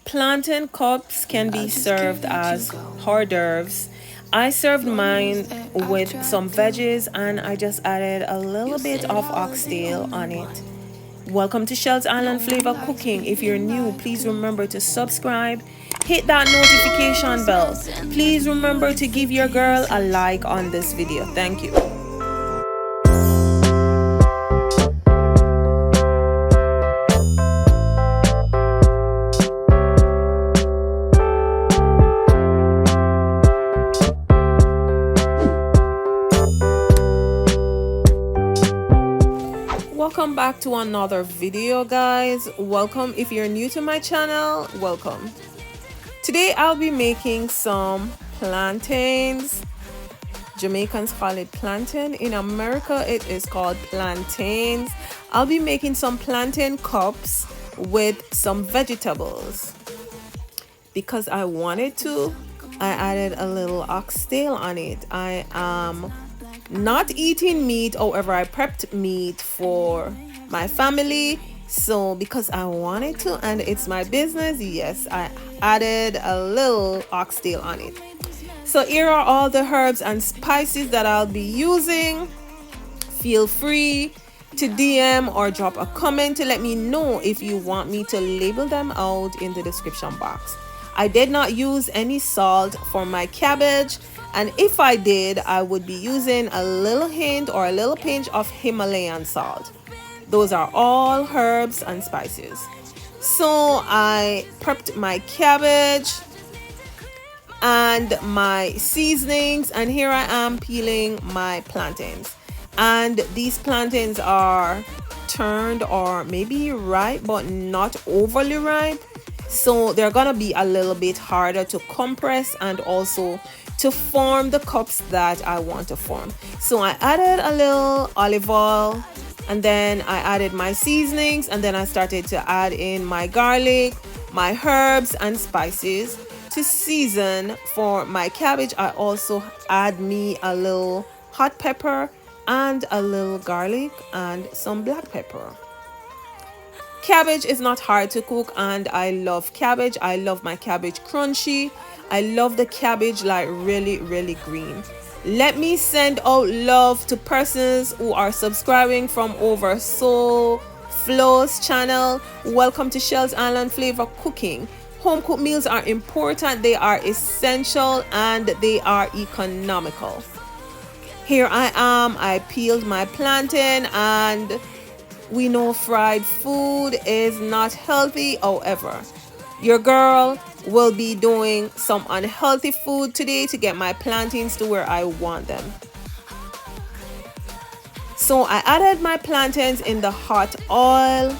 Plantain cups can be served as hors d'oeuvres. I served mine with some veggies and I just added a little bit of oxtail on it. Welcome to Shells Island Flavor Cooking. If you're new, please remember to subscribe. Hit that notification bell. Please remember to give your girl a like on this video. Thank you. Welcome back to another video, guys. Welcome if you're new to my channel. Welcome. Today I'll be making some plantains. Jamaicans call it plantain. In America it is called plantains. I'll be making some plantain cups with some vegetables. Because I wanted to, I added a little oxtail on it. I am not eating meat, however I prepped meat for my family, so because I wanted to and it's my business, yes, I added a little oxtail on it. So here are all the herbs and spices that I'll be using. Feel free to DM or drop a comment to let me know if you want me to label them out in the description box. I did not use any salt for my cabbage, and if I did, I would be using a little hint or a little pinch of Himalayan salt. Those are all herbs and spices. So I prepped my cabbage and my seasonings, and here I am peeling my plantains. And these plantains are turned or maybe ripe, but not overly ripe. So they're gonna be a little bit harder to compress and also to form the cups that I want to form. So I added a little olive oil, and then I added my seasonings, and then I started to add in my garlic, my herbs and spices to season. For my cabbage, I also add me a little hot pepper and a little garlic and some black pepper. Cabbage is not hard to cook, and I love cabbage. I love my cabbage crunchy. I love the cabbage like really green. Let me send out love to persons who are subscribing from over Soul Flow's channel. Welcome to Shells Island Flavor Cooking. Home cooked meals are important, they are essential, and they are economical. Here I am, I peeled my plantain, and we know fried food is not healthy. However, your girl will be doing some unhealthy food today to get my plantains to where I want them. So I added my plantains in the hot oil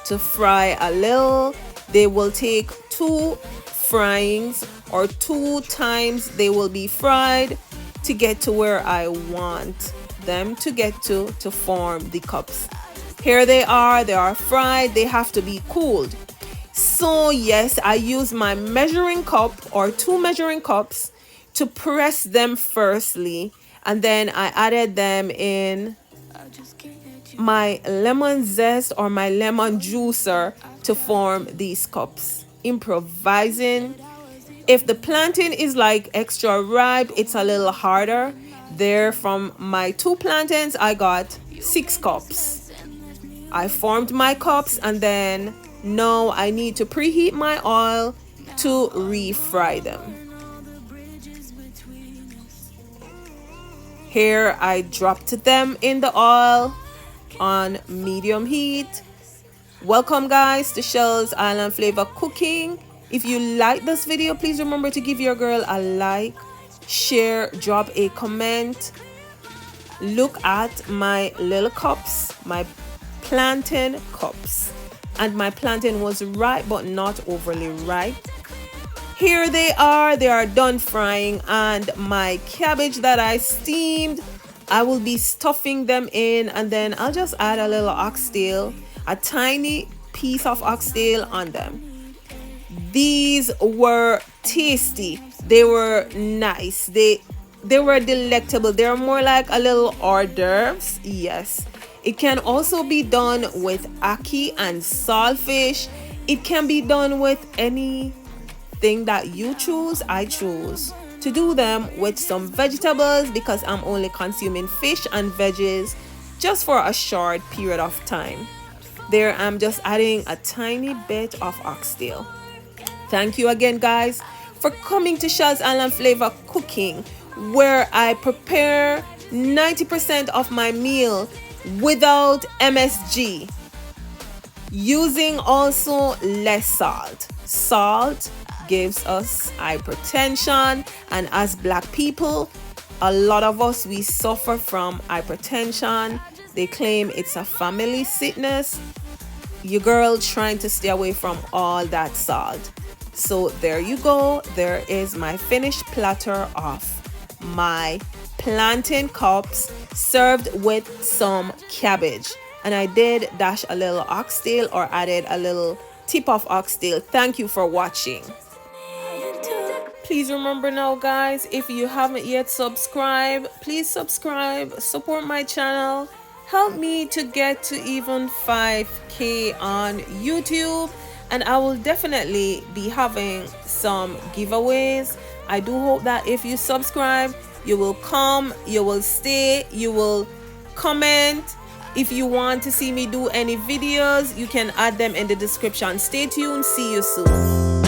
to fry a little. They will take 2 fryings, or 2 times they will be fried to get to where I want them to get to form the cups. Here they are fried. They have to be cooled. So yes, I use my measuring cup or 2 measuring cups to press them firstly, and then I added them in my lemon zest or my lemon juicer to form these cups. Improvising. If the plantain is like extra ripe, it's a little harder. There, from my 2 plantains, I got 6 cups. I formed my cups, and then now I need to preheat my oil to refry them. Here I dropped them in the oil on medium heat. Welcome, guys, to Shells Island Flavor Cooking. If you like this video, please remember to give your girl a like, share, drop a comment. Look at my little cups, my plantain cups, and my plantain was ripe but not overly ripe. Here they are done frying, and my cabbage that I steamed, I will be stuffing them in, and then I'll just add a little oxtail, a tiny piece of oxtail on them. These were tasty, they were nice, they were delectable. They're more like a little hors d'oeuvres. Yes, it can also be done with ackee and saltfish. It can be done with anything that you choose. I choose to do them with some vegetables because I'm only consuming fish and veggies just for a short period of time. There I'm just adding a tiny bit of oxtail. Thank you again, guys, for coming to Shell's Island Flavor Cooking, where I prepare 90% of my meal without MSG, using also less salt. Salt gives us hypertension, and as black people, a lot of us, we suffer from hypertension. They claim it's a family sickness. Your girl trying to stay away from all that salt. So there you go. There is my finished platter of my plantain cups served with some cabbage. And I did dash a little oxtail, or added a little tip of oxtail. Thank you for watching. Please remember now, guys, if you haven't yet subscribed, please subscribe, support my channel, help me to get to even 5K on YouTube, and I will definitely be having some giveaways. I do hope that if you subscribe, you will come, you will stay, you will comment. If you want to see me do any videos, you can add them in the description. Stay tuned. See you soon.